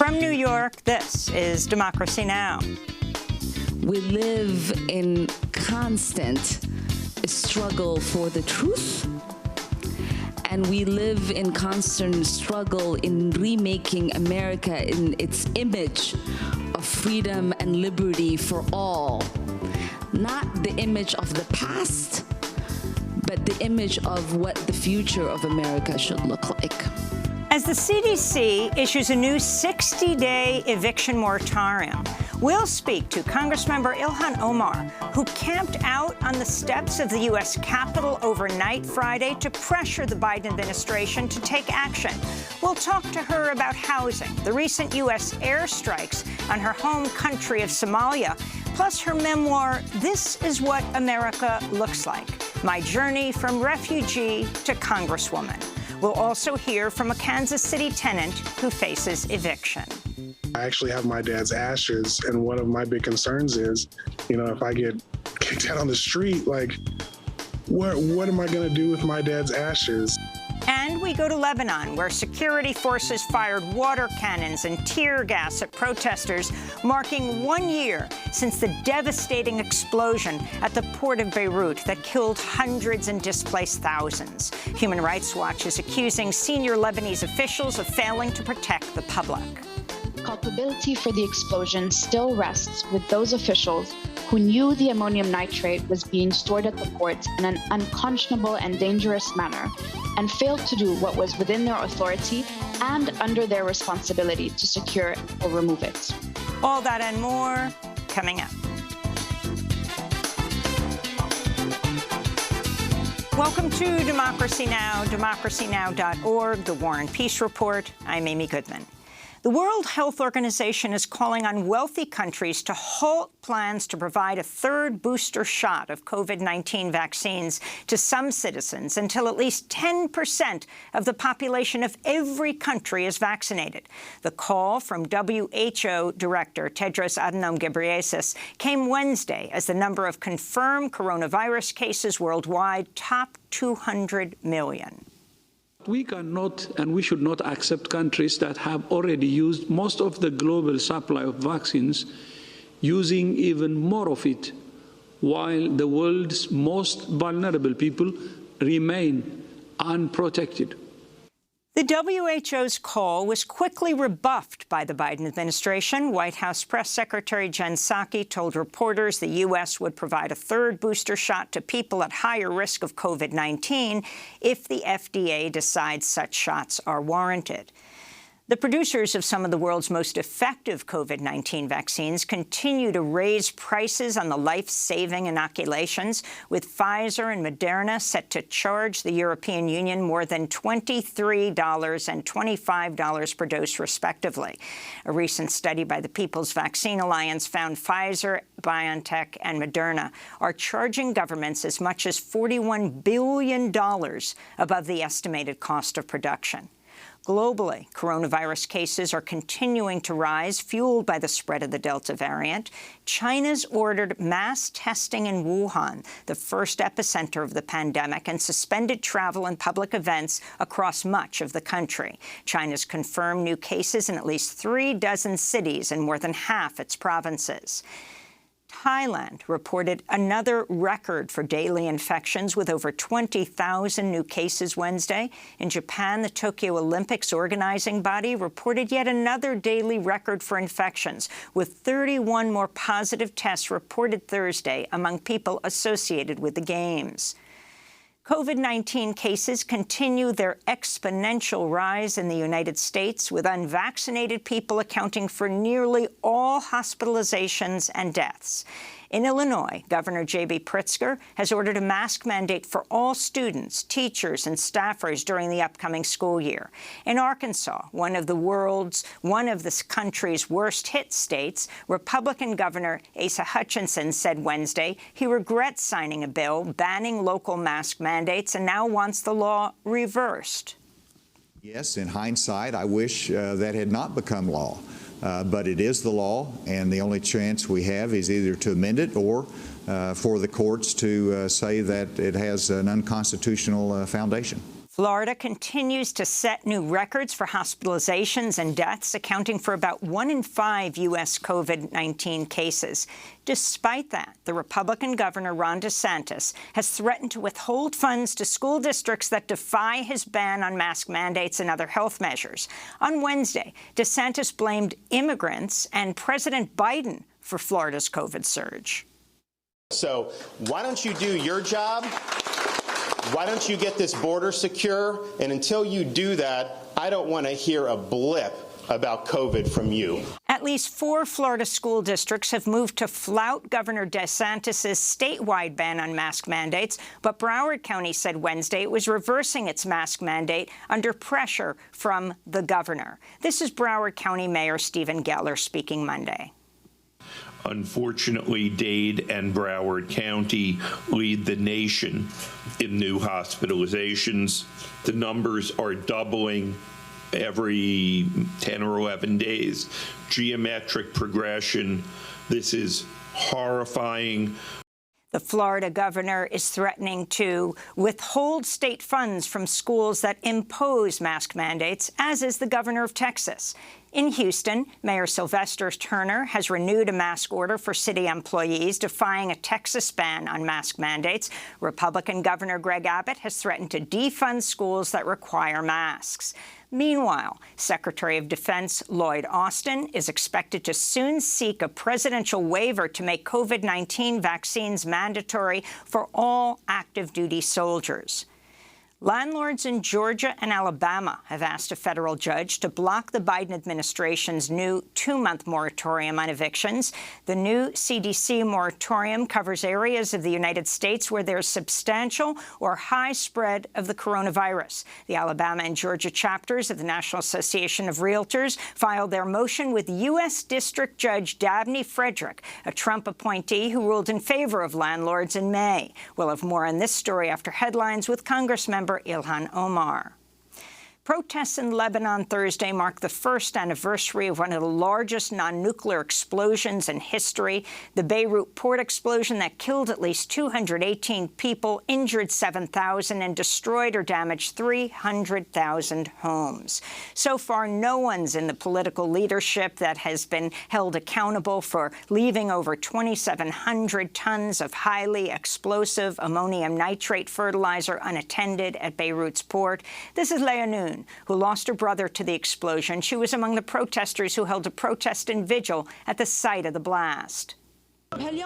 From New York, this is Democracy Now! We live in constant struggle for the truth, and we live in constant struggle in remaking America in its image of freedom and liberty for all. Not the image of the past, but the image of what the future of America should look like. As the CDC issues a new 60-day eviction moratorium, we'll speak to Congressmember Ilhan Omar, who camped out on the steps of the U.S. Capitol overnight Friday to pressure the Biden administration to take action. We'll talk to her about housing, the recent U.S. airstrikes on her home country of Somalia, plus her memoir, This Is What America Looks Like, My Journey from Refugee to Congresswoman. We'll also hear from a Kansas City tenant who faces eviction. I actually have my dad's ashes, and one of my big concerns is, if I get kicked out on the street, what am I going to do with my dad's ashes? And we go to Lebanon, where security forces fired water cannons and tear gas at protesters, marking 1 year since the devastating explosion at the port of Beirut that killed hundreds and displaced thousands. Human Rights Watch is accusing senior Lebanese officials of failing to protect the public. Culpability for the explosion still rests with those officials who knew the ammonium nitrate was being stored at the port in an unconscionable and dangerous manner, and failed to do what was within their authority and under their responsibility to secure or remove it. All that and more coming up. Welcome to Democracy Now!, democracynow.org, The War and Peace Report. I'm Amy Goodman. The World Health Organization is calling on wealthy countries to halt plans to provide a third booster shot of COVID-19 vaccines to some citizens until at least 10% of the population of every country is vaccinated. The call from WHO Director Tedros Adhanom Ghebreyesus came Wednesday as the number of confirmed coronavirus cases worldwide topped 200 million. We cannot and we should not accept countries that have already used most of the global supply of vaccines, using even more of it, while the world's most vulnerable people remain unprotected. The WHO's call was quickly rebuffed by the Biden administration. White House Press Secretary Jen Psaki told reporters the U.S. would provide a third booster shot to people at higher risk of COVID-19 if the FDA decides such shots are warranted. The producers of some of the world's most effective COVID-19 vaccines continue to raise prices on the life-saving inoculations, with Pfizer and Moderna set to charge the European Union more than $23 and $25 per dose, respectively. A recent study by the People's Vaccine Alliance found Pfizer, BioNTech, and Moderna are charging governments as much as $41 billion above the estimated cost of production. Globally, coronavirus cases are continuing to rise, fueled by the spread of the Delta variant. China's ordered mass testing in Wuhan, the first epicenter of the pandemic, and suspended travel and public events across much of the country. China's confirmed new cases in at least 36 cities in more than half its provinces. Thailand reported another record for daily infections with over 20,000 new cases Wednesday. In Japan, the Tokyo Olympics organizing body reported yet another daily record for infections, with 31 more positive tests reported Thursday among people associated with the Games. COVID-19 cases continue their exponential rise in the United States, with unvaccinated people accounting for nearly all hospitalizations and deaths. In Illinois, Governor J.B. Pritzker has ordered a mask mandate for all students, teachers, and staffers during the upcoming school year. In Arkansas, one of the country's worst-hit states, Republican Governor Asa Hutchinson said Wednesday he regrets signing a bill banning local mask mandates and now wants the law reversed. Yes, in hindsight, I wish that had not become law. But it is the law, and the only chance we have is either to amend it or for the courts to say that it has an unconstitutional foundation. Florida continues to set new records for hospitalizations and deaths, accounting for about 1 in 5 U.S. COVID-19 cases. Despite that, the Republican Governor Ron DeSantis has threatened to withhold funds to school districts that defy his ban on mask mandates and other health measures. On Wednesday, DeSantis blamed immigrants and President Biden for Florida's COVID surge. So why don't you do your job? Why don't you get this border secure? And until you do that, I don't want to hear a blip about COVID from you. At least 4 Florida school districts have moved to flout Governor DeSantis' statewide ban on mask mandates, but Broward County said Wednesday it was reversing its mask mandate under pressure from the governor. This is Broward County Mayor Stephen Geller speaking Monday. Unfortunately, Dade and Broward County lead the nation in new hospitalizations. The numbers are doubling every 10 or 11 days. Geometric progression. This is horrifying. The Florida governor is threatening to withhold state funds from schools that impose mask mandates, as is the governor of Texas. In Houston, Mayor Sylvester Turner has renewed a mask order for city employees, defying a Texas ban on mask mandates. Republican Governor Greg Abbott has threatened to defund schools that require masks. Meanwhile, Secretary of Defense Lloyd Austin is expected to soon seek a presidential waiver to make COVID-19 vaccines mandatory for all active-duty soldiers. Landlords in Georgia and Alabama have asked a federal judge to block the Biden administration's new 2-month moratorium on evictions. The new CDC moratorium covers areas of the United States where there's substantial or high spread of the coronavirus. The Alabama and Georgia chapters of the National Association of Realtors filed their motion with U.S. District Judge Dabney Frederick, a Trump appointee who ruled in favor of landlords in May. We'll have more on this story after headlines with Congressmember Ilhan Omar. Protests in Lebanon Thursday mark the first anniversary of one of the largest non-nuclear explosions in history, the Beirut port explosion that killed at least 218 people, injured 7,000, and destroyed or damaged 300,000 homes. So far, no one's in the political leadership that has been held accountable for leaving over 2,700 tons of highly explosive ammonium nitrate fertilizer unattended at Beirut's port. This is Leah Noon, who lost her brother to the explosion. She was among the protesters who held a protest and vigil at the site of the blast. We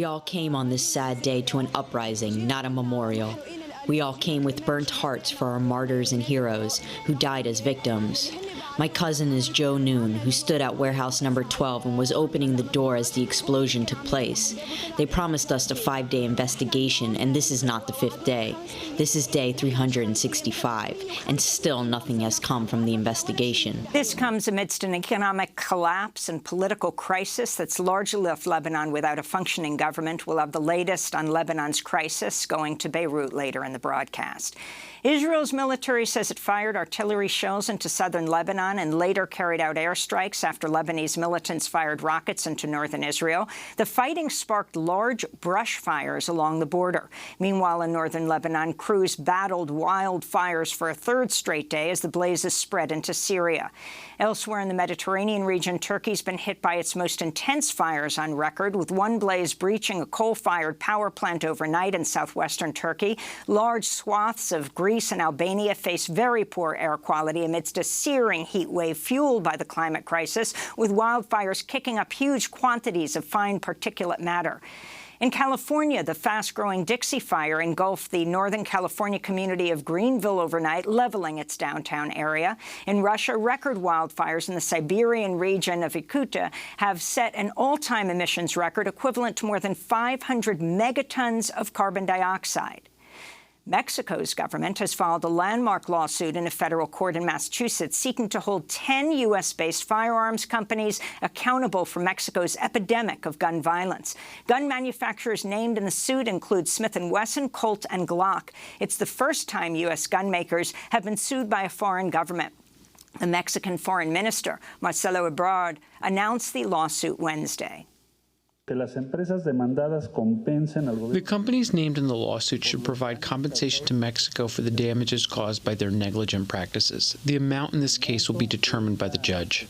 all came on this sad day to an uprising, not a memorial. We all came with burnt hearts for our martyrs and heroes who died as victims. My cousin is Joe Noon, who stood at warehouse number 12 and was opening the door as the explosion took place. They promised us a 5-day investigation, and this is not the 5th day. This is day 365, and still nothing has come from the investigation. This comes amidst an economic collapse and political crisis that's largely left Lebanon without a functioning government. We'll have the latest on Lebanon's crisis going to Beirut later in the broadcast. Israel's military says it fired artillery shells into southern Lebanon and later carried out airstrikes after Lebanese militants fired rockets into northern Israel. The fighting sparked large brush fires along the border. Meanwhile, in northern Lebanon, crews battled wildfires for a 3rd straight day as the blazes spread into Syria. Elsewhere in the Mediterranean region, Turkey's been hit by its most intense fires on record, with one blaze breaching a coal-fired power plant overnight in southwestern Turkey. Large swaths of Greece and Albania face very poor air quality amidst a searing heat wave fueled by the climate crisis, with wildfires kicking up huge quantities of fine particulate matter. In California, the fast-growing Dixie Fire engulfed the Northern California community of Greenville overnight, leveling its downtown area. In Russia, record wildfires in the Siberian region of Yakutia have set an all-time emissions record equivalent to more than 500 megatons of carbon dioxide. Mexico's government has filed a landmark lawsuit in a federal court in Massachusetts seeking to hold 10 U.S.-based firearms companies accountable for Mexico's epidemic of gun violence. Gun manufacturers named in the suit include Smith & Wesson, Colt, and Glock. It's the first time U.S. gun makers have been sued by a foreign government. The Mexican Foreign Minister, Marcelo Ebrard, announced the lawsuit Wednesday. The companies named in the lawsuit should provide compensation to Mexico for the damages caused by their negligent practices. The amount in this case will be determined by the judge.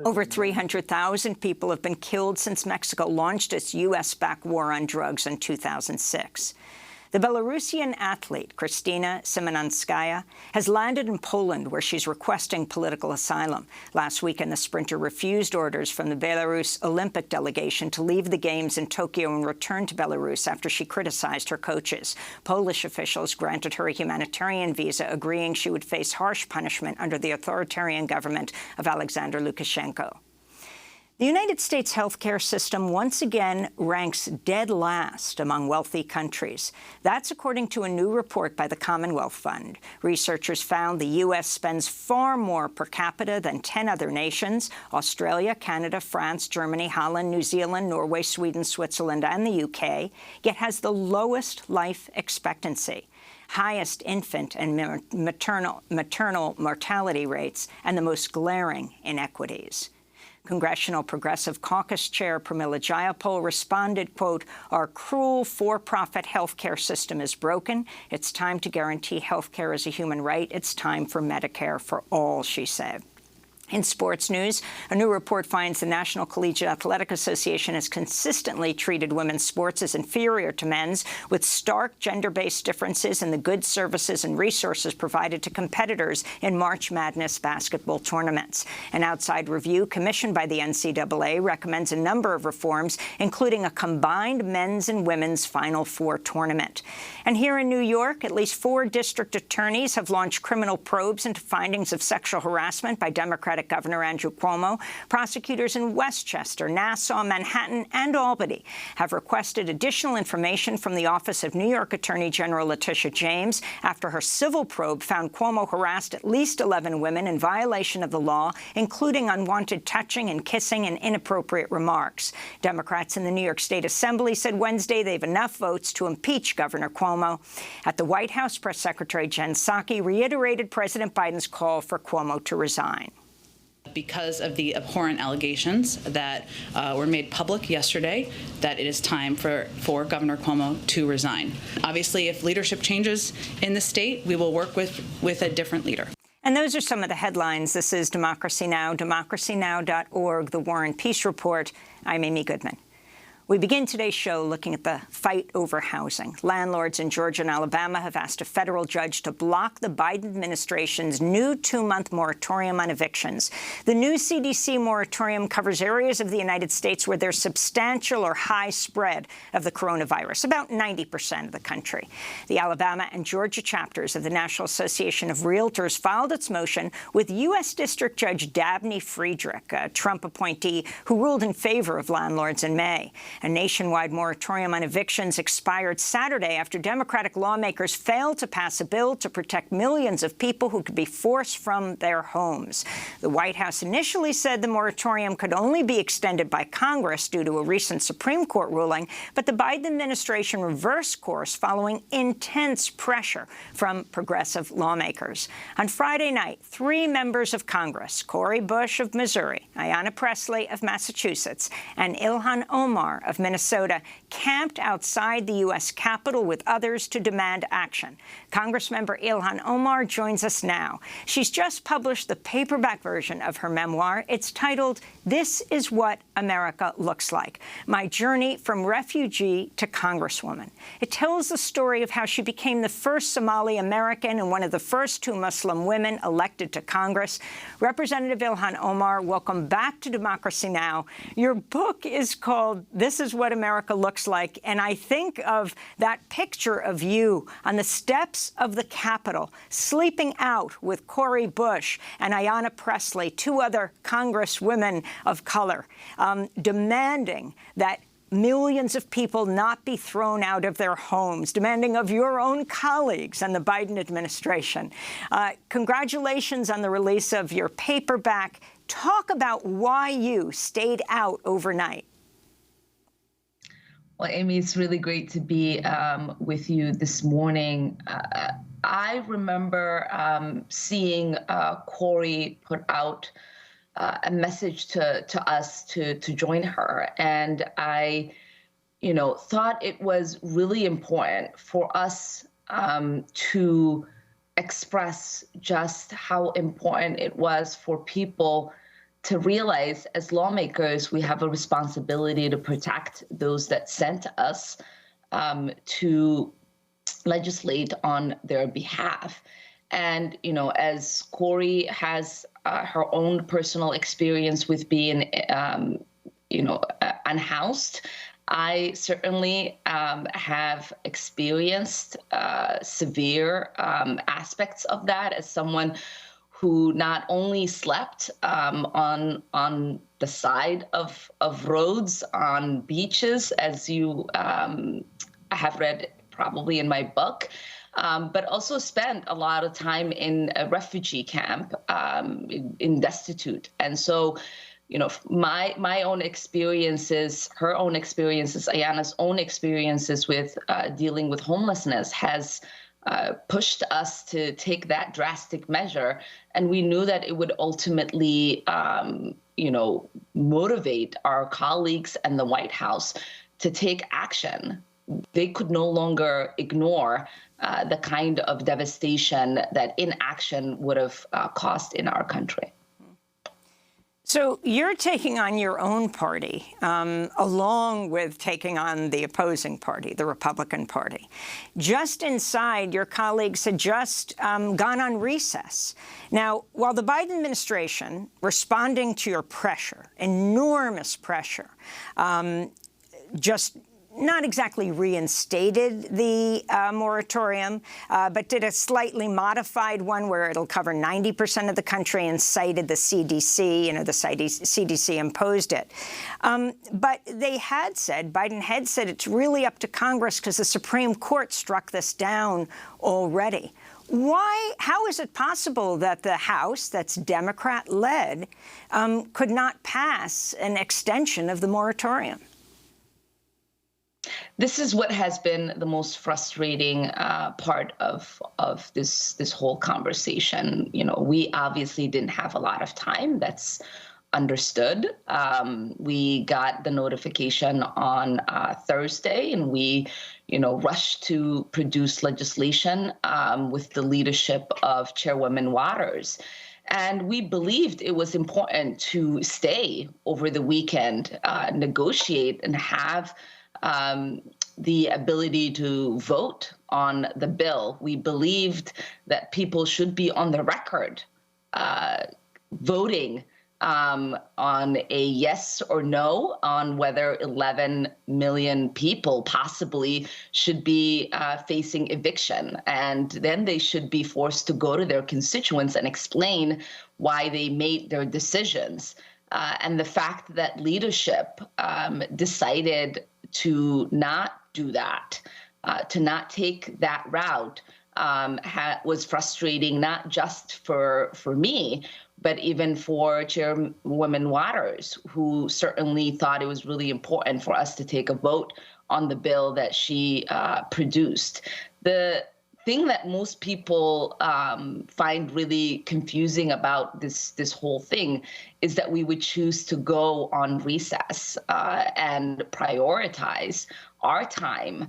Over 300,000 people have been killed since Mexico launched its U.S.-backed war on drugs in 2006. The Belarusian athlete, Kristina Simonanskaya, has landed in Poland, where she's requesting political asylum. Last weekend, the sprinter refused orders from the Belarus Olympic delegation to leave the Games in Tokyo and return to Belarus after she criticized her coaches. Polish officials granted her a humanitarian visa, agreeing she would face harsh punishment under the authoritarian government of Alexander Lukashenko. The United States healthcare system once again ranks dead last among wealthy countries. That's according to a new report by the Commonwealth Fund. Researchers found the U.S. spends far more per capita than 10 other nations: Australia, Canada, France, Germany, Holland, New Zealand, Norway, Sweden, Switzerland, and the U.K., yet has the lowest life expectancy, highest infant and maternal mortality rates, and the most glaring inequities. Congressional Progressive Caucus Chair Pramila Jayapal responded, quote, "Our cruel for-profit health care system is broken. It's time to guarantee health care as a human right. It's time for Medicare for all," she said. In sports news, a new report finds the National Collegiate Athletic Association has consistently treated women's sports as inferior to men's, with stark gender-based differences in the goods, services, and resources provided to competitors in March Madness basketball tournaments. An outside review commissioned by the NCAA recommends a number of reforms, including a combined men's and women's Final Four tournament. And here in New York, at least 4 district attorneys have launched criminal probes into findings of sexual harassment by Democratic Governor Andrew Cuomo. Prosecutors in Westchester, Nassau, Manhattan, and Albany have requested additional information from the Office of New York Attorney General Letitia James after her civil probe found Cuomo harassed at least 11 women in violation of the law, including unwanted touching and kissing and inappropriate remarks. Democrats in the New York State Assembly said Wednesday they have enough votes to impeach Governor Cuomo. At the White House, Press Secretary Jen Psaki reiterated President Biden's call for Cuomo to resign. Because of the abhorrent allegations that were made public yesterday, that it is time for Governor Cuomo to resign. Obviously, if leadership changes in the state, we will work with a different leader. And those are some of the headlines. This is Democracy Now!, democracynow.org, The War and Peace Report. I'm Amy Goodman. We begin today's show looking at the fight over housing. Landlords in Georgia and Alabama have asked a federal judge to block the Biden administration's new 2-month moratorium on evictions. The new CDC moratorium covers areas of the United States where there's substantial or high spread of the coronavirus, about 90% of the country. The Alabama and Georgia chapters of the National Association of Realtors filed its motion with U.S. District Judge Dabney Friedrich, a Trump appointee who ruled in favor of landlords in May. A nationwide moratorium on evictions expired Saturday after Democratic lawmakers failed to pass a bill to protect millions of people who could be forced from their homes. The White House initially said the moratorium could only be extended by Congress due to a recent Supreme Court ruling, but the Biden administration reversed course following intense pressure from progressive lawmakers. On Friday night, 3 members of Congress, Cori Bush of Missouri, Ayanna Pressley of Massachusetts, and Ilhan Omar of Minnesota, camped outside the U.S. Capitol with others to demand action. Congressmember Ilhan Omar joins us now. She's just published the paperback version of her memoir. It's titled, "This is What America Looks Like: My Journey from Refugee to Congresswoman." It tells the story of how she became the first Somali American and one of the first 2 Muslim women elected to Congress. Representative Ilhan Omar, welcome back to Democracy Now! Your book is called "This is What America Looks Like," and I think of that picture of you on the steps of the Capitol, sleeping out with Cori Bush and Ayanna Pressley, 2 other congresswomen of color, demanding that millions of people not be thrown out of their homes, demanding of your own colleagues and the Biden administration. Congratulations on the release of your paperback. Talk about why you stayed out overnight. Well, Amy, it's really great to be with you this morning. I remember seeing Cori put out a message to us to join her. And I, thought it was really important for us to express just how important it was for people to realize, as lawmakers, we have a responsibility to protect those that sent us to legislate on their behalf. And, as Corey has her own personal experience with being, unhoused, I certainly have experienced severe aspects of that as someone who not only slept on the side of roads, on beaches, as you have read probably in my book, but also spent a lot of time in a refugee camp, in destitute. And so, my own experiences, her own experiences, Ayana's own experiences with dealing with homelessness has pushed us to take that drastic measure. And we knew that it would ultimately, motivate our colleagues and the White House to take action. They could no longer ignore the kind of devastation that inaction would have caused in our country. So you're taking on your own party, along with taking on the opposing party, the Republican Party. Just inside, your colleagues had just gone on recess. Now, while the Biden administration, responding to your pressure, enormous pressure, just not exactly reinstated the moratorium, but did a slightly modified one where it'll cover 90% of the country and cited the CDC, the CDC imposed it. But they had said, Biden had said, it's really up to Congress because the Supreme Court struck this down already. How is it possible that the House, that's Democrat-led, could not pass an extension of the moratorium? This is what has been the most frustrating part of this whole conversation. We obviously didn't have a lot of time. That's understood. We got the notification on Thursday, and we, rushed to produce legislation with the leadership of Chairwoman Waters. And we believed it was important to stay over the weekend, negotiate, and have the ability to vote on the bill. We believed that people should be on the record voting on a yes or no on whether 11 million people possibly should be facing eviction. And then they should be forced to go to their constituents and explain why they made their decisions. And the fact that leadership decided to not do that, to not take that route, was frustrating, not just for me, but even for Chairwoman Waters, who certainly thought it was really important for us to take a vote on the bill that she produced. The thing that most people find really confusing about this whole thing is that we would choose to go on recess and prioritize our time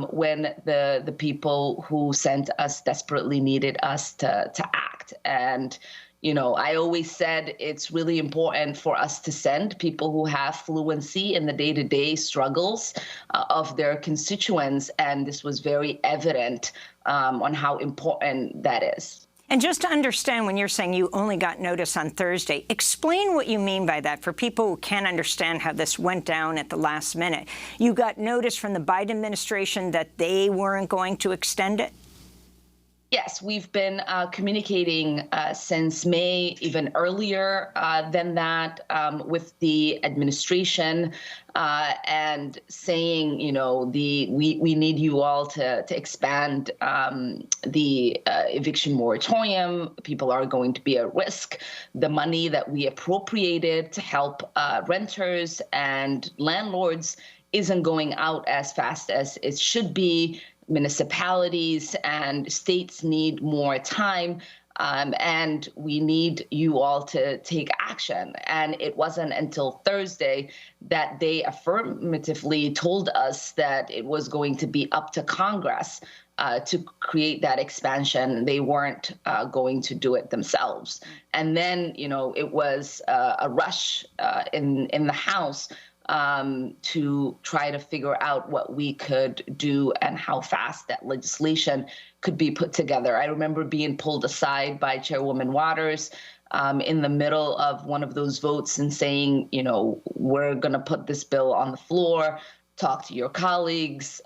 when the people who sent us desperately needed us to act. And I always said it's really important for us to send people who have fluency in the day-to-day struggles of their constituents, and this was very evident on how important that is. And just to understand, when you're saying you only got notice on Thursday, explain what you mean by that for people who can't understand how this went down at the last minute. You got notice from the Biden administration that they weren't going to extend it? Yes, we've been communicating since May, even earlier than that, with the administration and saying, we need you all to expand the eviction moratorium. People are going to be at risk. The money that we appropriated to help renters and landlords isn't going out as fast as it should be. Municipalities and states need more time. And we need you all to take action. And it wasn't until Thursday that they affirmatively told us that it was going to be up to Congress to create that expansion. They weren't going to do it themselves. And then, it was a rush in the House to try to figure out what we could do and how fast that legislation could be put together. I remember being pulled aside by Chairwoman Waters in the middle of one of those votes and saying, we're going to put this bill on the floor. Talk to your colleagues.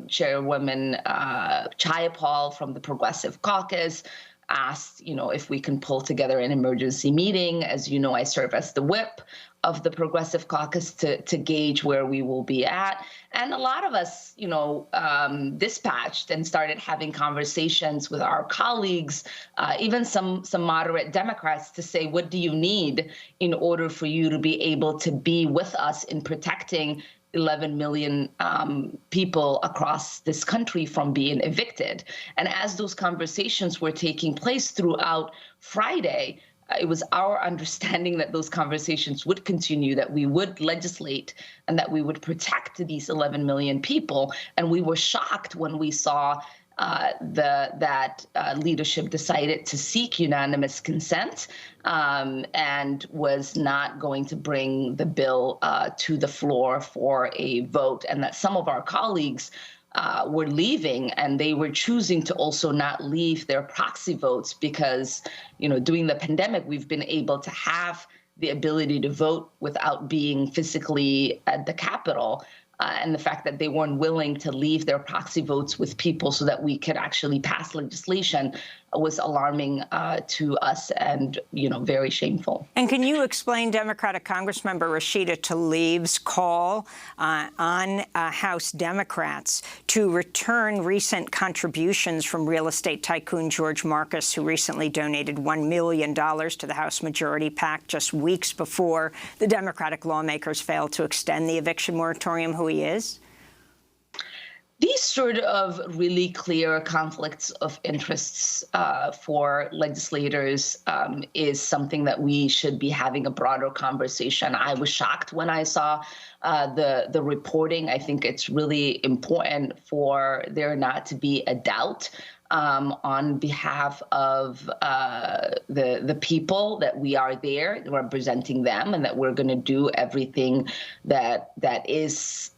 Chairwoman Jayapal from the Progressive Caucus asked, if we can pull together an emergency meeting. As you know, I serve as the whip of the Progressive Caucus to gauge where we will be at. And a lot of us, dispatched and started having conversations with our colleagues, even some moderate Democrats, to say, what do you need in order for you to be able to be with us in protecting 11 million people across this country from being evicted? And as those conversations were taking place throughout Friday, it was our understanding that those conversations would continue, that we would legislate and that we would protect these 11 million people. And we were shocked when we saw that leadership decided to seek unanimous consent and was not going to bring the bill to the floor for a vote, and that some of our colleagues were leaving, and they were choosing to also not leave their proxy votes because, during the pandemic, we've been able to have the ability to vote without being physically at the Capitol. And the fact that they weren't willing to leave their proxy votes with people so that we could actually pass legislation was alarming to us and, very shameful. And can you explain Democratic Congressmember Rashida Tlaib's call on House Democrats to return recent contributions from real estate tycoon George Marcus, who recently donated $1 million to the House Majority PAC just weeks before the Democratic lawmakers failed to extend the eviction moratorium, who he is? These sort of really clear conflicts of interests for legislators is something that we should be having a broader conversation. I was shocked when I saw the reporting. I think it's really important for there not to be a doubt on behalf of the people that we are there representing them, and that we're going to do everything that is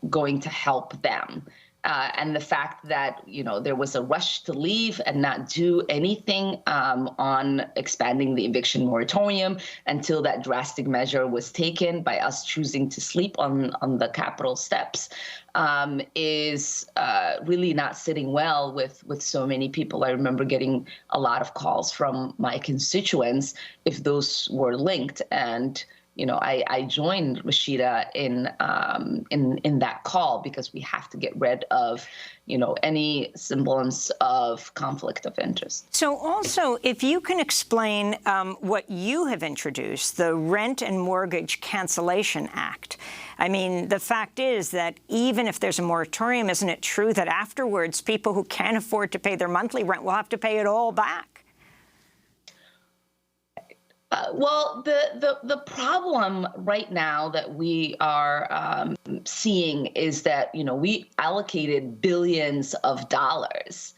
going to help them. And the fact that, there was a rush to leave and not do anything on expanding the eviction moratorium until that drastic measure was taken by us choosing to sleep on the Capitol steps is really not sitting well with so many people. I remember getting a lot of calls from my constituents if those were linked. And I joined Rashida in that call because we have to get rid of, any semblance of conflict of interest. So also, if you can explain what you have introduced, the Rent and Mortgage Cancellation Act. I mean, the fact is that even if there's a moratorium, isn't it true that afterwards people who can't afford to pay their monthly rent will have to pay it all back? Well, the problem right now that we are seeing is that, we allocated billions of dollars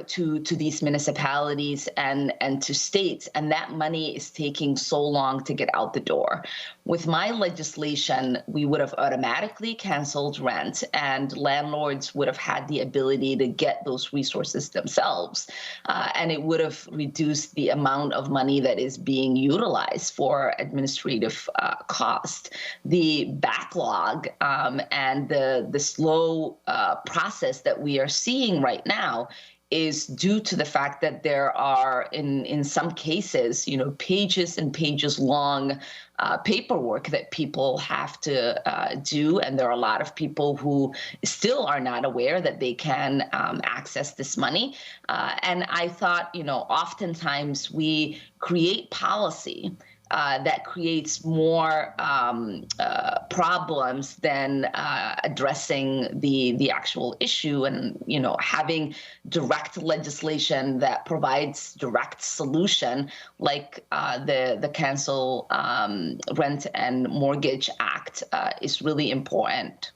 to these municipalities and to states, and that money is taking so long to get out the door. With my legislation, we would have automatically canceled rent, and landlords would have had the ability to get those resources themselves, and it would have reduced the amount of money that is being utilized for administrative cost. The backlog and the slow process that we are seeing right now is due to the fact that there are, in some cases, pages and pages long paperwork that people have to do. And there are a lot of people who still are not aware that they can access this money. And I thought, oftentimes we create policy that creates more problems than addressing the actual issue, and having direct legislation that provides direct solution, like the Cancel Rent and Mortgage Act, is really important.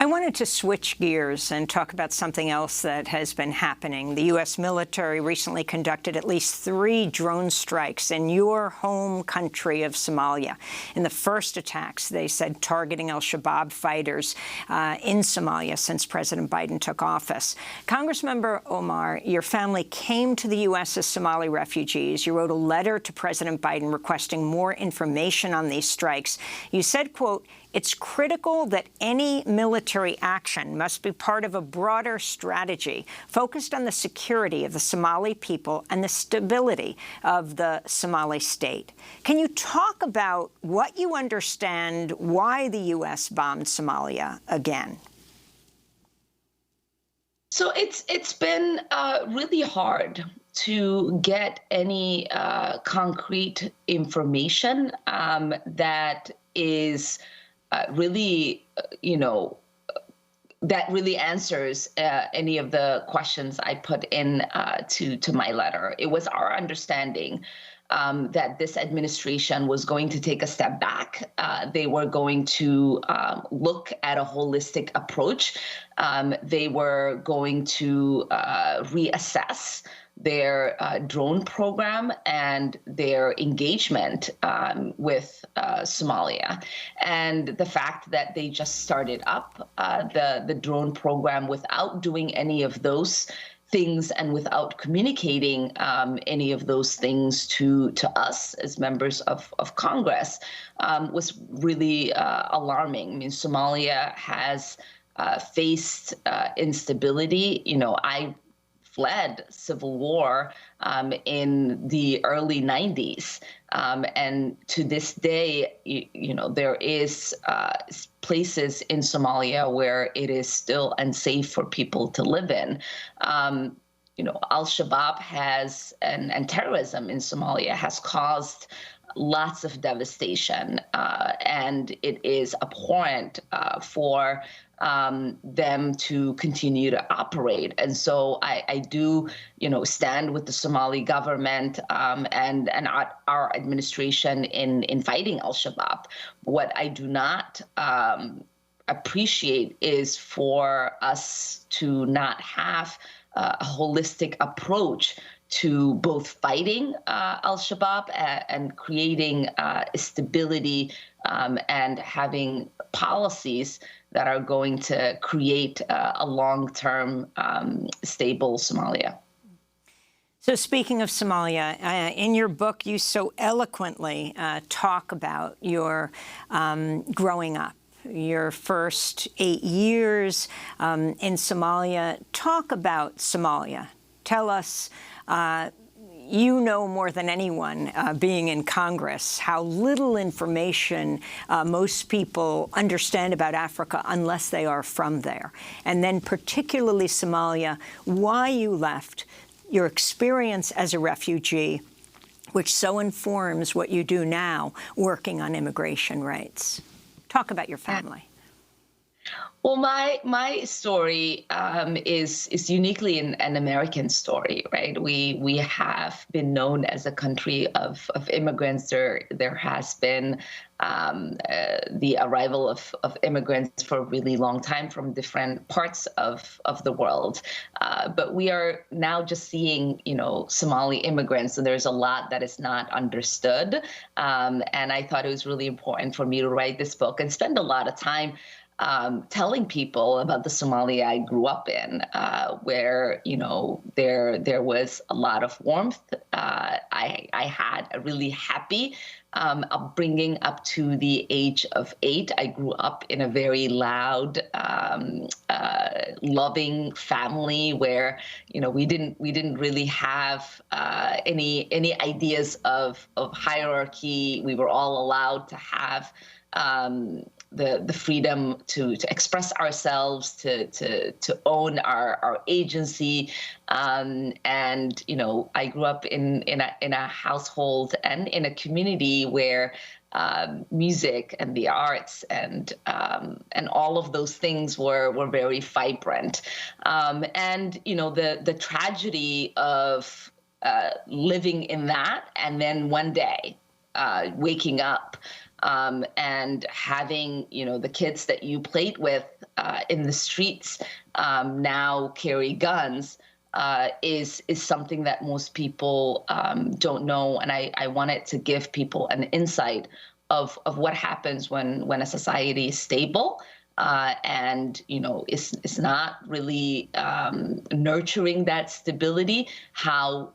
I wanted to switch gears and talk about something else that has been happening. The U.S. military recently conducted at least 3 drone strikes in your home country of Somalia. In the first attacks, they said targeting al-Shabaab fighters in Somalia since President Biden took office. Congressmember Omar, your family came to the U.S. as Somali refugees. You wrote a letter to President Biden requesting more information on these strikes. You said, quote, "It's critical that any military action must be part of a broader strategy focused on the security of the Somali people and the stability of the Somali state." Can you talk about what you understand why the U.S. bombed Somalia again? So it's been really hard to get any concrete information that is really, that really answers any of the questions I put in to my letter. It was our understanding that this administration was going to take a step back. They were going to look at a holistic approach. They were going to reassess their drone program and their engagement with Somalia. And the fact that they just started up the drone program without doing any of those things and without communicating any of those things to us as members of Congress was really alarming. I mean, Somalia has faced instability. I fled civil war in the early 90s. And to this day, there is places in Somalia where it is still unsafe for people to live in. Al-Shabaab has, and terrorism in Somalia has caused lots of devastation, and it is abhorrent for them to continue to operate. And so I do, stand with the Somali government and our administration in fighting al-Shabaab. What I do not appreciate is for us to not have a holistic approach to both fighting al-Shabaab and creating stability and having policies that are going to create a long-term stable Somalia. So speaking of Somalia, in your book, you so eloquently talk about your growing up, your first 8 years in Somalia. Talk about Somalia. Tell us, you know more than anyone, being in Congress, how little information most people understand about Africa unless they are from there. And then particularly Somalia, why you left, your experience as a refugee, which so informs what you do now, working on immigration rights. Talk about your family. Well, my story is uniquely an American story, right? We have been known as a country of immigrants. There has been the arrival of immigrants for a really long time from different parts of the world. But we are now just seeing, Somali immigrants, and there's a lot that is not understood. And I thought it was really important for me to write this book and spend a lot of time telling people about the Somalia I grew up in, where, there was a lot of warmth. I had a really happy upbringing up to the age of 8. I grew up in a very loud, loving family where, we didn't really have any ideas of hierarchy. We were all allowed to have the freedom to express ourselves, to own our agency. And I grew up in a household and in a community where music and the arts and all of those things were very vibrant. And the tragedy of living in that, and then one day waking up and having the kids that you played with in the streets now carry guns is something that most people don't know. And I wanted to give people an insight of what happens when a society is stable and it's not really nurturing that stability, how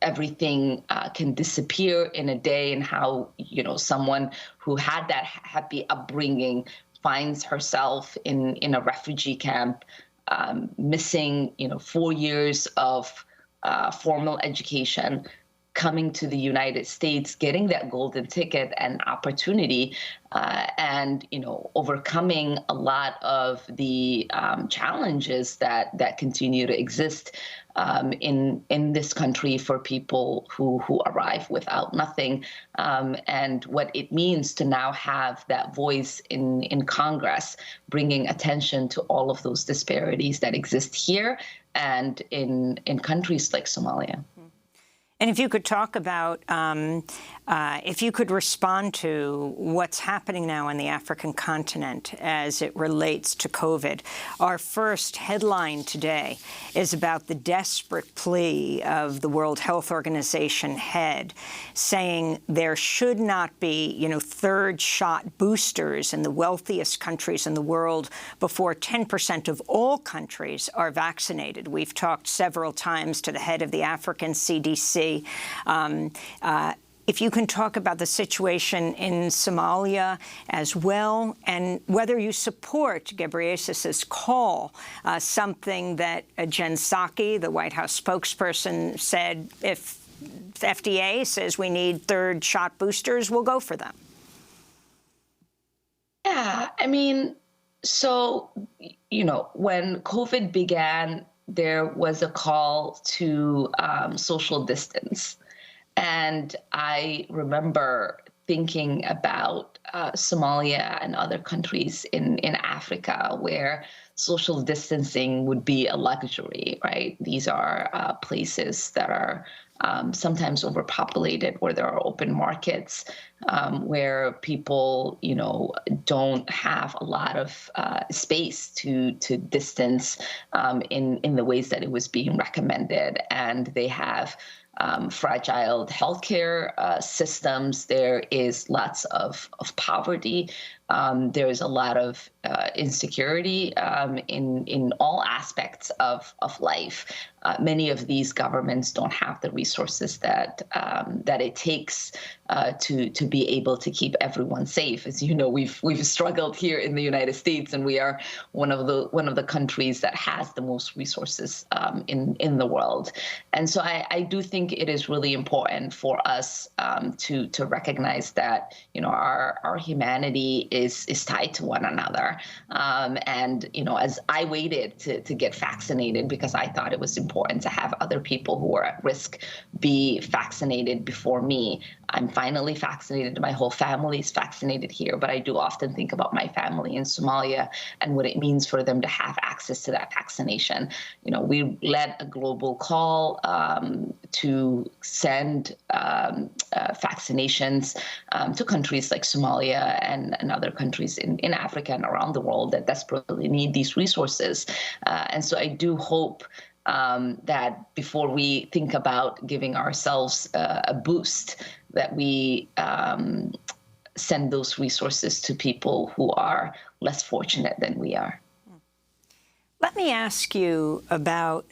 everything can disappear in a day, and how someone who had that happy upbringing finds herself in a refugee camp, missing 4 years of formal education, coming to the United States, getting that golden ticket and opportunity, and overcoming a lot of the challenges that continue to exist in this country for people who arrive without nothing, and what it means to now have that voice in Congress, bringing attention to all of those disparities that exist here and in countries like Somalia. And if you could talk about, if you could respond to what's happening now on the African continent as it relates to COVID. Our first headline today is about the desperate plea of the World Health Organization head, saying there should not be, third shot boosters in the wealthiest countries in the world before 10% of all countries are vaccinated. We've talked several times to the head of the African CDC. If you can talk about the situation in Somalia as well, and whether you support Ghebreyesus's call, something that Jen Psaki, the White House spokesperson, said, if the FDA says we need third shot boosters, we'll go for them. Yeah, so, when COVID began, there was a call to social distance. And I remember thinking about Somalia and other countries in Africa where social distancing would be a luxury, right? These are places that are sometimes overpopulated, where there are open markets, where people, don't have a lot of space to distance in the ways that it was being recommended, and they have fragile healthcare systems. There is lots of poverty. There is a lot of insecurity in all aspects of life. Many of these governments don't have the resources that it takes to be able to keep everyone safe. As you know, we've struggled here in the United States, and we are one of the countries that has the most resources in the world. And so I do think it is really important for us to recognize that our humanity is tied to one another. And as I waited to get vaccinated, because I thought it was important to have other people who are at risk be vaccinated before me. I'm finally vaccinated. My whole family is vaccinated here, but I do often think about my family in Somalia and what it means for them to have access to that vaccination. We led a global call to send vaccinations to countries like Somalia and other countries in Africa and around the world that desperately need these resources. And so I do hope that before we think about giving ourselves a boost, that we send those resources to people who are less fortunate than we are. Let me ask you about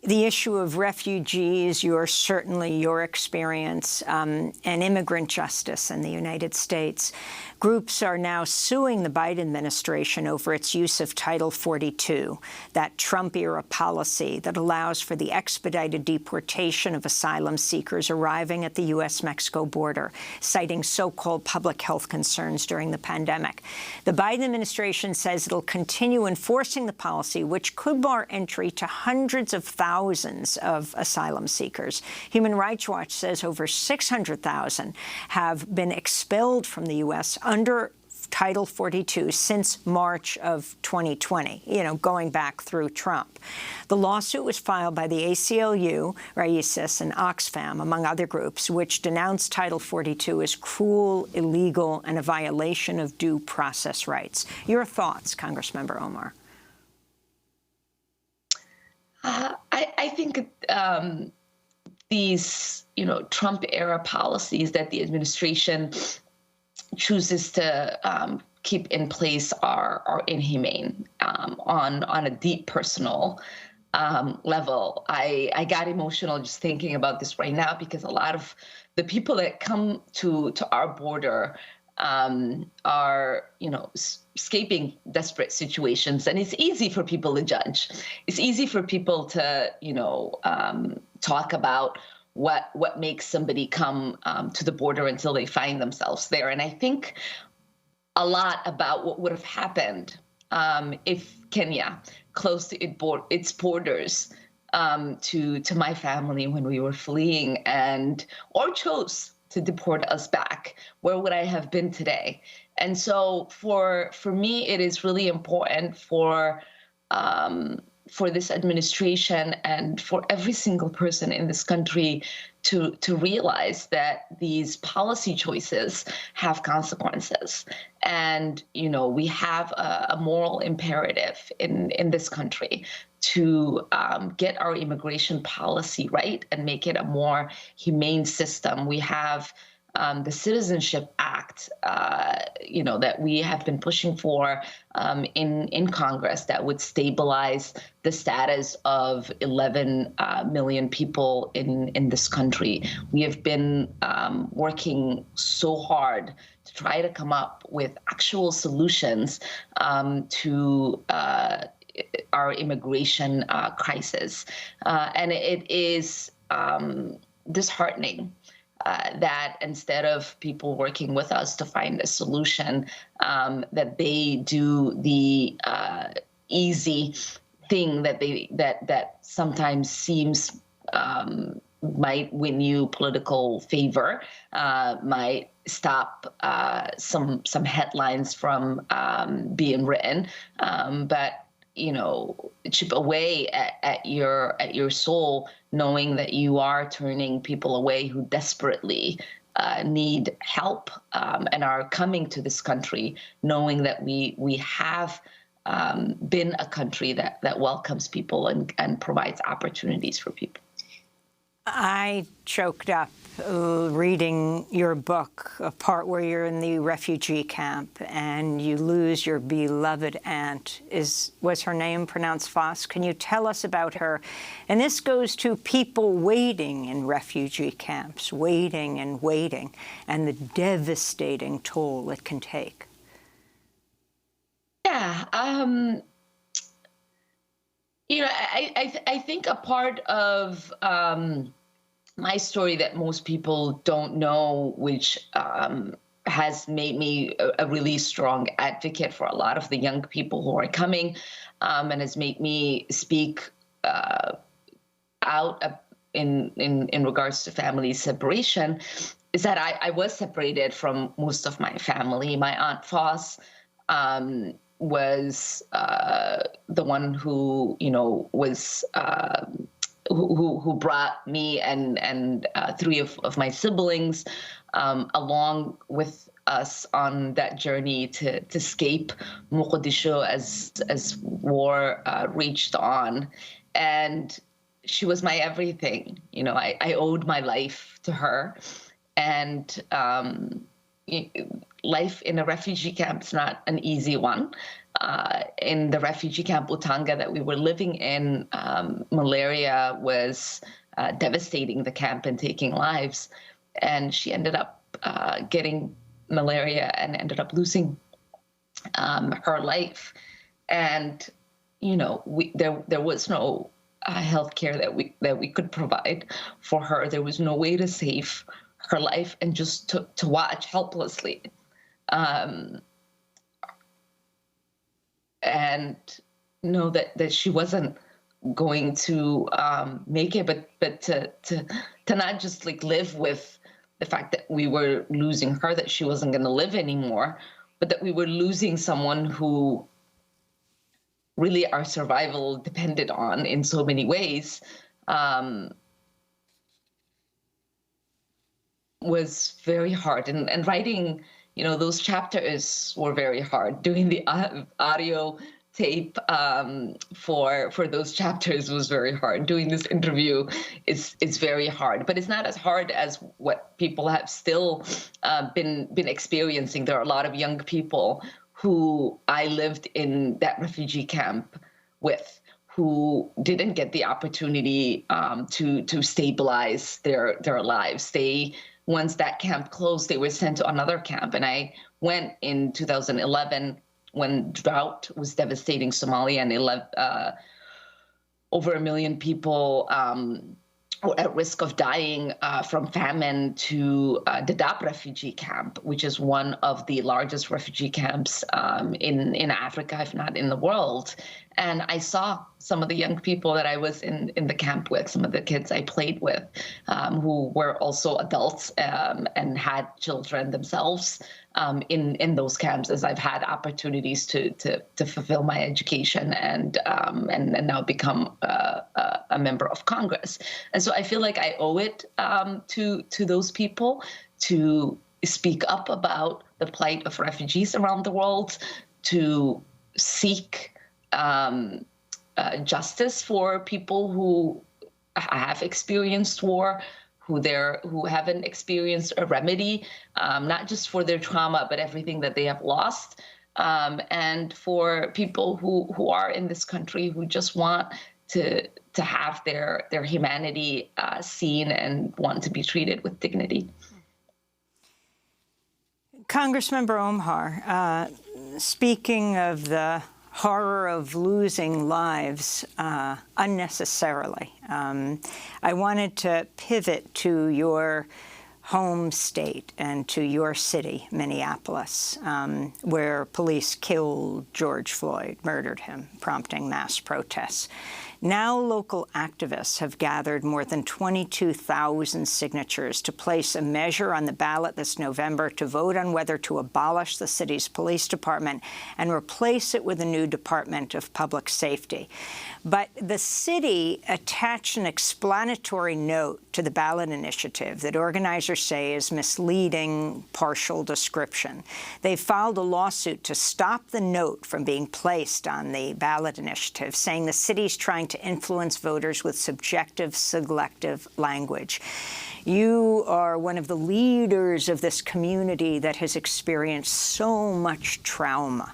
the issue of refugees, certainly your experience, and immigrant justice in the United States. Groups are now suing the Biden administration over its use of Title 42, that Trump-era policy that allows for the expedited deportation of asylum seekers arriving at the U.S.-Mexico border, citing so-called public health concerns during the pandemic. The Biden administration says it'll continue enforcing the policy, which could bar entry to hundreds of thousands of asylum seekers. Human Rights Watch says over 600,000 have been expelled from the U.S. under Title 42 since March of 2020, going back through Trump. The lawsuit was filed by the ACLU, Raíces, and Oxfam, among other groups, which denounced Title 42 as cruel, illegal, and a violation of due process rights. Your thoughts, Congressmember Omar? I think these, Trump-era policies that the administration chooses to keep in place are inhumane on a deep personal level. I got emotional just thinking about this right now because a lot of the people that come to our border are, escaping desperate situations. And it's easy for people to judge. It's easy for people to, talk about what makes somebody come to the border until they find themselves there. And I think a lot about what would have happened if Kenya closed its borders to my family when we were fleeing or chose to deport us back. Where would I have been today? And so for me, it is really important for this administration and for every single person in this country to realize that these policy choices have consequences. And, we have a moral imperative in this country to get our immigration policy right and make it a more humane system. We have the Citizenship Act, that we have been pushing for in Congress that would stabilize the status of 11 million people in this country. We have been working so hard to try to come up with actual solutions to our immigration crisis. And it is disheartening that instead of people working with us to find a solution, that they do the easy thing that sometimes seems might win you political favor, might stop some headlines from being written, but chip away at your soul, knowing that you are turning people away who desperately need help and are coming to this country, knowing that we have been a country that welcomes people and provides opportunities for people. I choked up reading your book, a part where you're in the refugee camp and you lose your beloved aunt. Was her name pronounced Foss? Can you tell us about her? And this goes to people waiting in refugee camps, waiting, and the devastating toll it can take. Yeah. I think a part of my story that most people don't know, which has made me a really strong advocate for a lot of the young people who are coming, and has made me speak out in regards to family separation, is that I was separated from most of my family. My Aunt Foss was the one who was who brought me and three of my siblings along with us on that journey to escape Mogadishu as war raged on. And she was my everything. I owed my life to her. And life in a refugee camp is not an easy one. in the refugee camp Utanga that we were living in, malaria was devastating the camp and taking lives. And she ended up getting malaria and ended up losing her life. And, you know, there was no health care that we could provide for her. There was no way to save her life, and just to watch helplessly. And know that she wasn't going to make it, but to not just like live with the fact that we were losing her, that she wasn't going to live anymore, but that we were losing someone who really our survival depended on in so many ways, was very hard. And writing, you know, those chapters were very hard. Doing the audio tape for those chapters was very hard. Doing this interview is very hard, but it's not as hard as what people have still been experiencing. There are a lot of young people who I lived in that refugee camp with, who didn't get the opportunity to stabilize their lives. Once that camp closed, they were sent to another camp. And I went in 2011 when drought was devastating Somalia, and over 1 million people were at risk of dying from famine, to Dadaab refugee camp, which is one of the largest refugee camps in Africa, if not in the world. And I saw some of the young people that I was in the camp with, some of the kids I played with, who were also adults and had children themselves in those camps, as I've had opportunities to fulfill my education and now become a member of Congress. And so I feel like I owe it to those people to speak up about the plight of refugees around the world, to seek justice for people who have experienced war, who haven't experienced a remedy, not just for their trauma, but everything that they have lost, and for people who are in this country who just want to have their humanity seen and want to be treated with dignity. Congressmember Omar, speaking of the horror of losing lives unnecessarily, I wanted to pivot to your home state and to your city, Minneapolis, where police killed George Floyd, murdered him, prompting mass protests. Now local activists have gathered more than 22,000 signatures to place a measure on the ballot this November to vote on whether to abolish the city's police department and replace it with a new Department of Public Safety. But the city attached an explanatory note to the ballot initiative that organizers say is misleading partial description. They filed a lawsuit to stop the note from being placed on the ballot initiative, saying the city's trying to influence voters with subjective, selective language. You are one of the leaders of this community that has experienced so much trauma.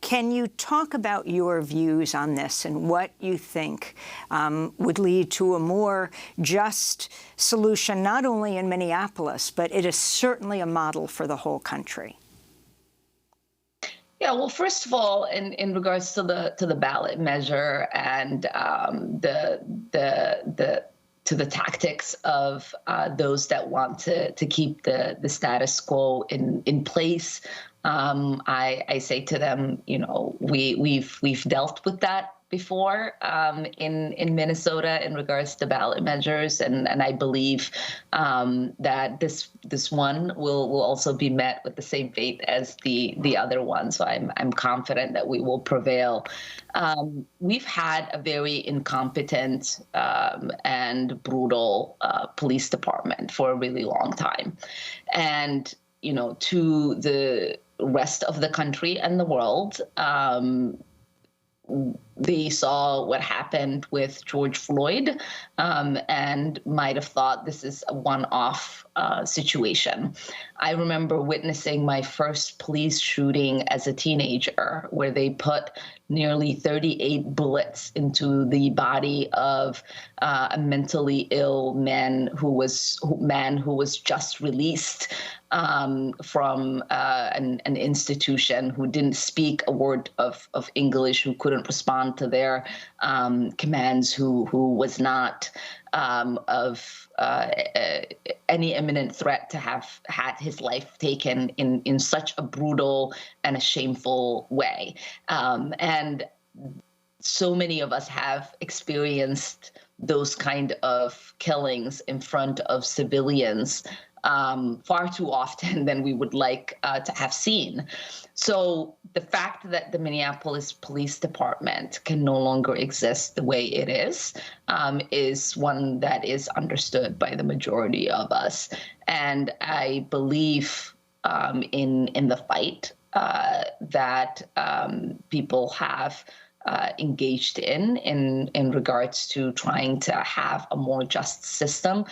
Can you talk about your views on this and what you think would lead to a more just solution, not only in Minneapolis, but it is certainly a model for the whole country? Yeah, well, first of all, in regards to the ballot measure and to the tactics of those that want to keep the status quo in place, I say to them, you know, we've dealt with that before in Minnesota in regards to ballot measures, and I believe that this one will also be met with the same fate as the other one. So I'm confident that we will prevail. We've had a very incompetent and brutal police department for a really long time, and you know, to the rest of the country and the world, they saw what happened with George Floyd and might have thought this is a one-off situation. I remember witnessing my first police shooting as a teenager, where they put nearly 38 bullets into the body of a mentally ill man who was just released from an institution, who didn't speak a word of English, who couldn't respond to their commands, who was not of any imminent threat to have had his life taken in such a brutal and a shameful way. And so many of us have experienced those kind of killings in front of civilians far too often than we would like to have seen. So the fact that the Minneapolis Police Department can no longer exist the way it is one that is understood by the majority of us. And I believe in the fight that people have engaged in regards to trying to have a more just system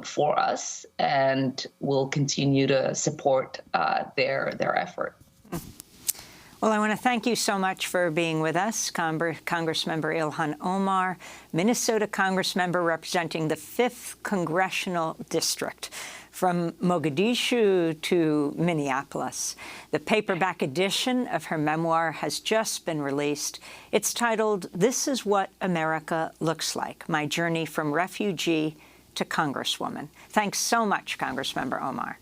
for us, and will continue to support their effort. Well, I want to thank you so much for being with us, Congressmember Ilhan Omar, Minnesota Congressmember representing the 5th Congressional District, from Mogadishu to Minneapolis. The paperback edition of her memoir has just been released. It's titled, "This is What America Looks Like: My Journey from Refugee to Congresswoman." Thanks so much, Congressmember Omar.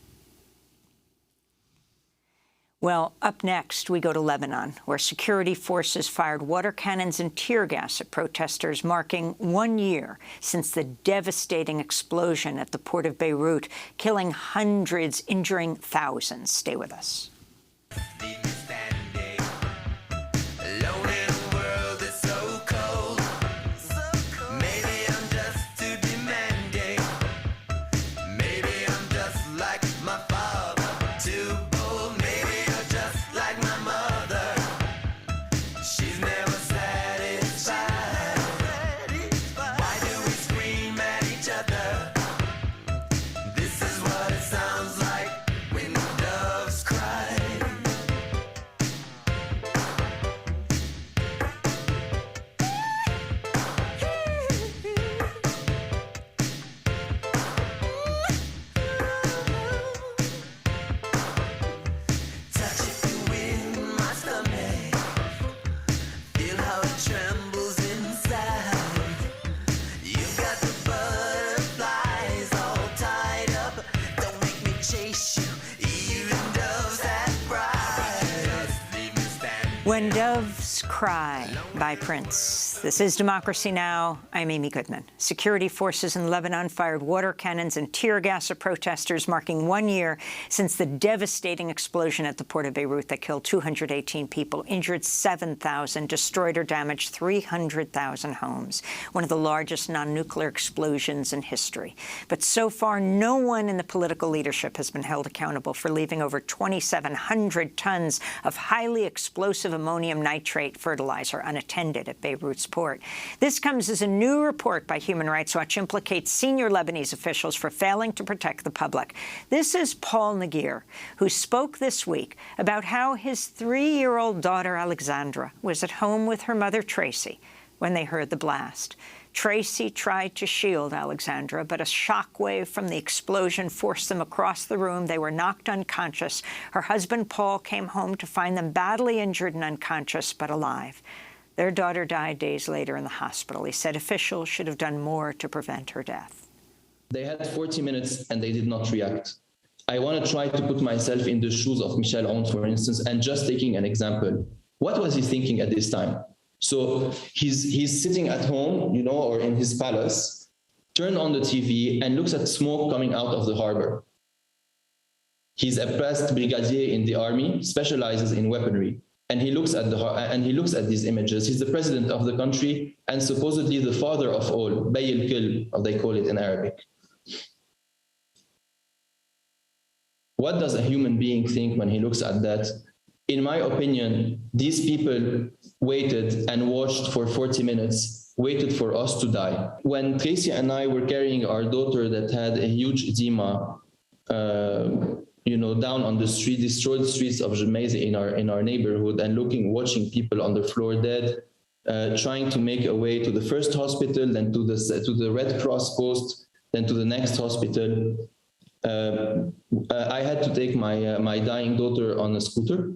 Well, up next, we go to Lebanon, where security forces fired water cannons and tear gas at protesters, marking 1 year since the devastating explosion at the port of Beirut, killing hundreds, injuring thousands. Stay with us. When Doves Cry by Prince. This is Democracy Now! I'm Amy Goodman. Security forces in Lebanon fired water cannons and tear gas at protesters, marking 1 year since the devastating explosion at the port of Beirut that killed 218 people, injured 7,000, destroyed or damaged 300,000 homes, one of the largest non-nuclear explosions in history. But so far, no one in the political leadership has been held accountable for leaving over 2,700 tons of highly explosive ammonium nitrate fertilizer unattended at Beirut's port. This comes as a new report by Human Rights Watch implicates senior Lebanese officials for failing to protect the public. This is Paul Nagir, who spoke this week about how his 3-year-old daughter, Alexandra, was at home with her mother, Tracy, when they heard the blast. Tracy tried to shield Alexandra, but a shockwave from the explosion forced them across the room. They were knocked unconscious. Her husband, Paul, came home to find them badly injured and unconscious, but alive. Their daughter died days later in the hospital. He said officials should have done more to prevent her death. They had 40 minutes and they did not react. I want to try to put myself in the shoes of Michel Aoun, for instance, and just taking an example. What was he thinking at this time? So he's sitting at home, or in his palace, turned on the TV and looks at smoke coming out of the harbor. He's a pressed brigadier in the army, specializes in weaponry, and he looks at these images. He's the president of the country and supposedly the father of all, Bay al-Kil, as they call it in Arabic. What does a human being think when he looks at that In my opinion, these people waited and watched for 40 minutes, waited for us to die. When Tracy and I were carrying our daughter that had a huge edema, down on the street, destroyed streets of Gemmayzeh in our neighborhood, and watching people on the floor dead, trying to make a way to the first hospital, then to the Red Cross post, then to the next hospital. I had to take my dying daughter on a scooter.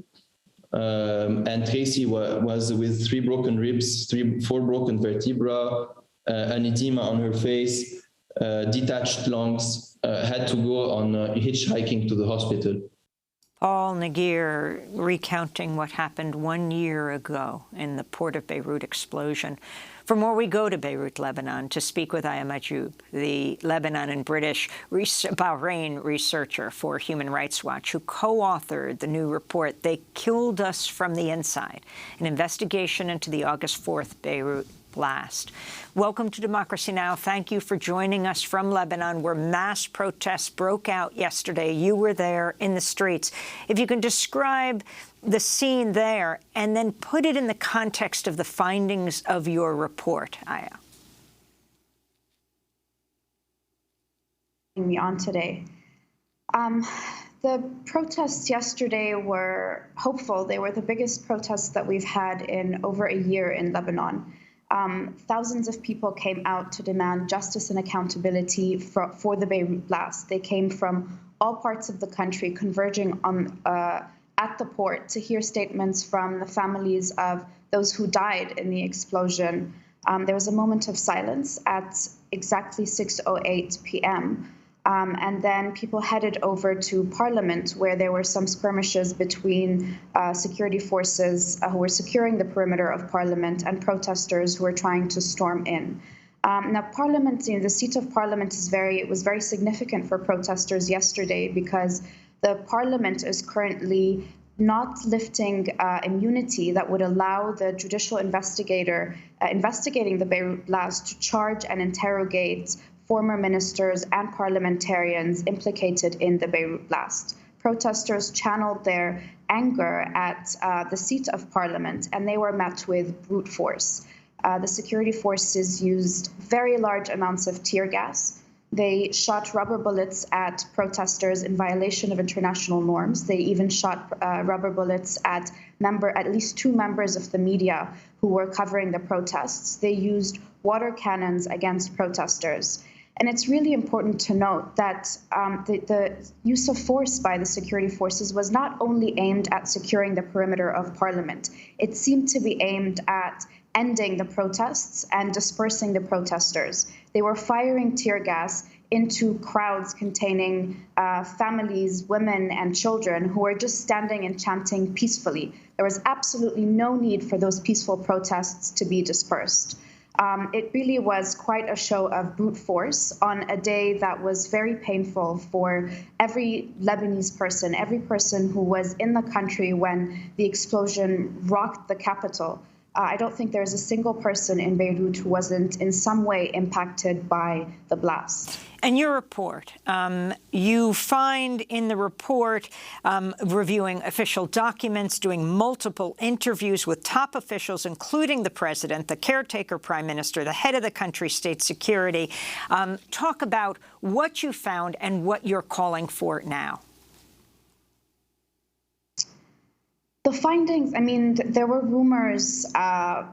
And Tracy was with 3 broken ribs, 4 broken vertebrae, an edema on her face, detached lungs, had to go on hitchhiking to the hospital. Paul Nagir recounting what happened 1 year ago in the port of Beirut explosion. For more, we go to Beirut, Lebanon, to speak with Aya Majoub, the Lebanon and Bahrain researcher for Human Rights Watch, who co-authored the new report, They Killed Us from the Inside, an investigation into the August 4th Beirut blast. Welcome to Democracy Now! Thank you for joining us from Lebanon, where mass protests broke out yesterday. You were there in the streets. If you can describe the scene there and then put it in the context of the findings of your report, Aya. Me on today. The protests yesterday were hopeful. They were the biggest protests that we've had in over a year in Lebanon. Thousands of people came out to demand justice and accountability for the Beirut blast. They came from all parts of the country, converging on at the port to hear statements from the families of those who died in the explosion. There was a moment of silence at exactly 6:08 p.m. And then people headed over to Parliament, where there were some skirmishes between security forces who were securing the perimeter of Parliament and protesters who were trying to storm in. Now, Parliament, the seat of Parliament was very significant for protesters yesterday, because the Parliament is currently not lifting immunity that would allow the judicial investigator investigating the Beirut blast to charge and interrogate former ministers and parliamentarians implicated in the Beirut blast. Protesters channeled their anger at the seat of Parliament, and they were met with brute force. The security forces used very large amounts of tear gas. They shot rubber bullets at protesters in violation of international norms. They even shot rubber bullets at least 2 members of the media who were covering the protests. They used water cannons against protesters. And it's really important to note that the use of force by the security forces was not only aimed at securing the perimeter of Parliament. It seemed to be aimed at ending the protests and dispersing the protesters. They were firing tear gas into crowds containing families, women, and children who were just standing and chanting peacefully. There was absolutely no need for those peaceful protests to be dispersed. It really was quite a show of brute force on a day that was very painful for every Lebanese person, every person who was in the country when the explosion rocked the capital. I don't think there's a single person in Beirut who wasn't in some way impacted by the blast. And your report, you find in the report reviewing official documents, doing multiple interviews with top officials, including the president, the caretaker prime minister, the head of the country's state security. Talk about what you found and what you're calling for now. The findings, there were rumors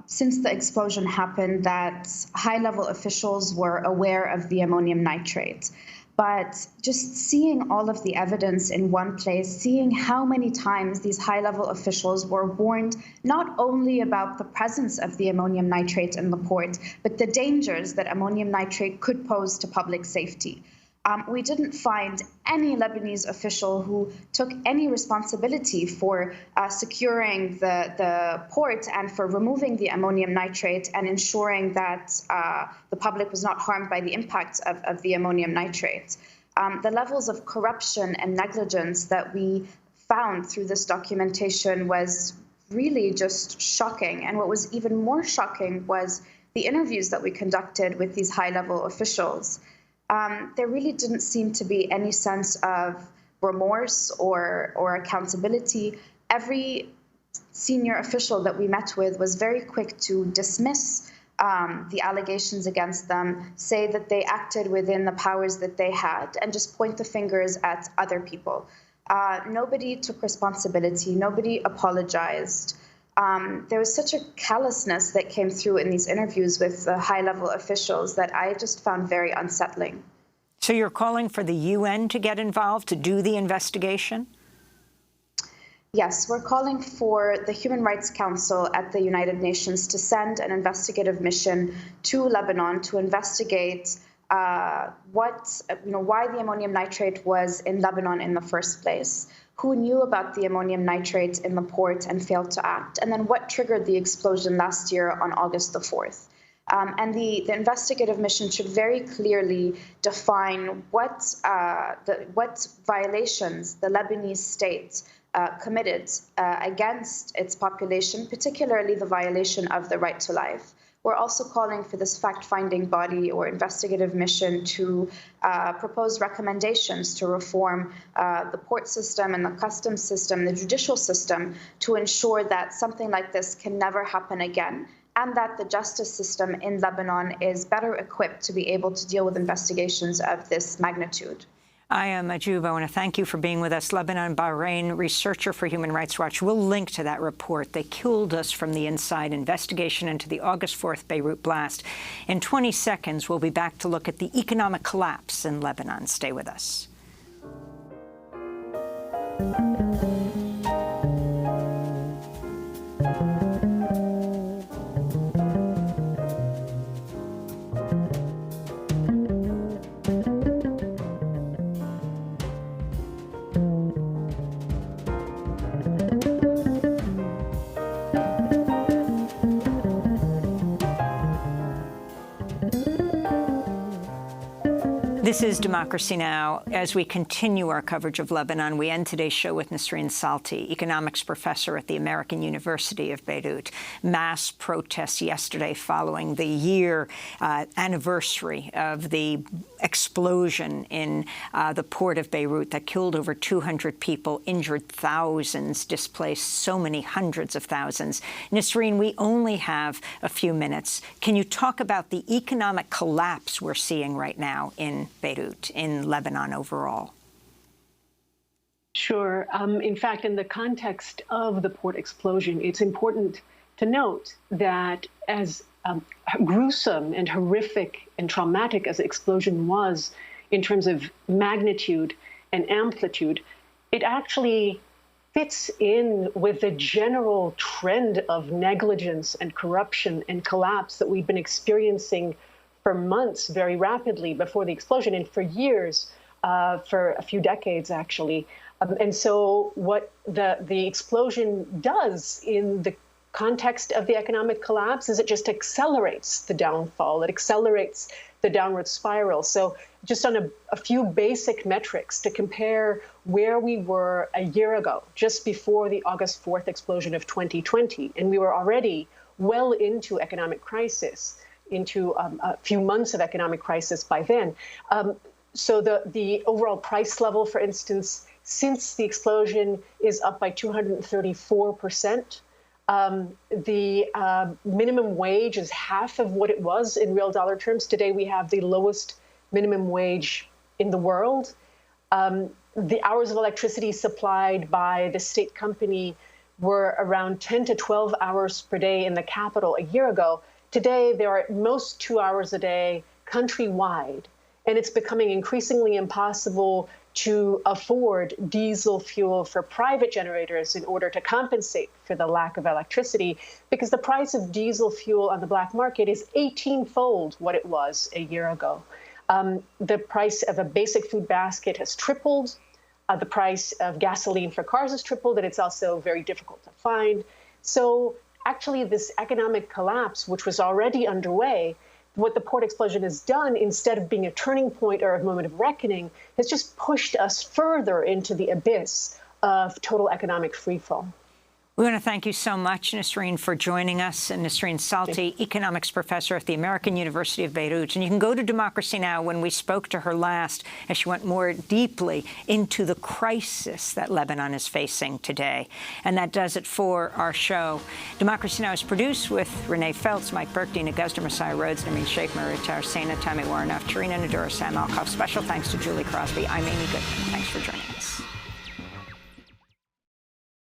since the explosion happened that high-level officials were aware of the ammonium nitrate. But just seeing all of the evidence in one place, seeing how many times these high-level officials were warned not only about the presence of the ammonium nitrate in the port, but the dangers that ammonium nitrate could pose to public safety. We didn't find any Lebanese official who took any responsibility for securing the port and for removing the ammonium nitrate and ensuring that the public was not harmed by the impacts of the ammonium nitrate. The levels of corruption and negligence that we found through this documentation was really just shocking. And what was even more shocking was the interviews that we conducted with these high-level officials. There really didn't seem to be any sense of remorse or accountability. Every senior official that we met with was very quick to dismiss the allegations against them, say that they acted within the powers that they had, and just point the fingers at other people. Nobody took responsibility. Nobody apologized. There was such a callousness that came through in these interviews with the high-level officials that I just found very unsettling. So you're calling for the UN to get involved, to do the investigation? Yes, we're calling for the Human Rights Council at the United Nations to send an investigative mission to Lebanon to investigate why the ammonium nitrate was in Lebanon in the first place, who knew about the ammonium nitrate in the port and failed to act, and then what triggered the explosion last year on August the 4th. And the investigative mission should very clearly define what violations the Lebanese state committed against its population, particularly the violation of the right to life. We're also calling for this fact-finding body or investigative mission to propose recommendations to reform the port system and the customs system, the judicial system, to ensure that something like this can never happen again, and that the justice system in Lebanon is better equipped to be able to deal with investigations of this magnitude. Aya Mahjoub, I want to thank you for being with us. Lebanon, Bahrain researcher for Human Rights Watch. We'll link to that report. They killed us from the inside. Investigation into the August 4th Beirut blast. In 20 seconds, we'll be back to look at the economic collapse in Lebanon. Stay with us. This is Democracy Now! As we continue our coverage of Lebanon, we end today's show with Nisreen Salti, economics professor at the American University of Beirut. Mass protests yesterday following the year anniversary of the explosion in the port of Beirut that killed over 200 people, injured thousands, displaced so many hundreds of thousands. Nisreen, we only have a few minutes. Can you talk about the economic collapse we're seeing right now in Beirut, in Lebanon overall? Sure. In fact, in the context of the port explosion, it's important to note that as gruesome and horrific and traumatic as the explosion was in terms of magnitude and amplitude, it actually fits in with the general trend of negligence and corruption and collapse that we've been experiencing for months very rapidly before the explosion, and for years, for a few decades, actually. And so what the explosion does in the context of the economic collapse is it just accelerates the downfall. It accelerates the downward spiral. So just on a few basic metrics to compare where we were a year ago, just before the August 4th explosion of 2020, and we were already well into economic crisis, into a few months of economic crisis by then. So the overall price level, for instance, since the explosion is up by 234%. The minimum wage is half of what it was in real dollar terms. Today, we have the lowest minimum wage in the world. The hours of electricity supplied by the state company were around 10 to 12 hours per day in the capital a year ago. Today, there are at most 2 hours a day countrywide, and it's becoming increasingly impossible to afford diesel fuel for private generators in order to compensate for the lack of electricity, because the price of diesel fuel on the black market is 18-fold what it was a year ago. The price of a basic food basket has tripled. The price of gasoline for cars has tripled, and it's also very difficult to find. So actually, this economic collapse, which was already underway, what the port explosion has done, instead of being a turning point or a moment of reckoning, has just pushed us further into the abyss of total economic freefall. We want to thank you so much, Nisreen, for joining us. And Nisreen Salti, economics professor at the American University of Beirut. And you can go to Democracy Now! When we spoke to her last, as she went more deeply into the crisis that Lebanon is facing today. And that does it for our show. Democracy Now! Is produced with Renee Feltz, Mike Burke, Dina Guzder, Messiah Rhodes, Namin Sheikh, Maritar Sena, Tammy Warnoff, Tarina Nadura, Sam Alkoff. Special thanks to Julie Crosby. I'm Amy Goodman. Thanks for joining us.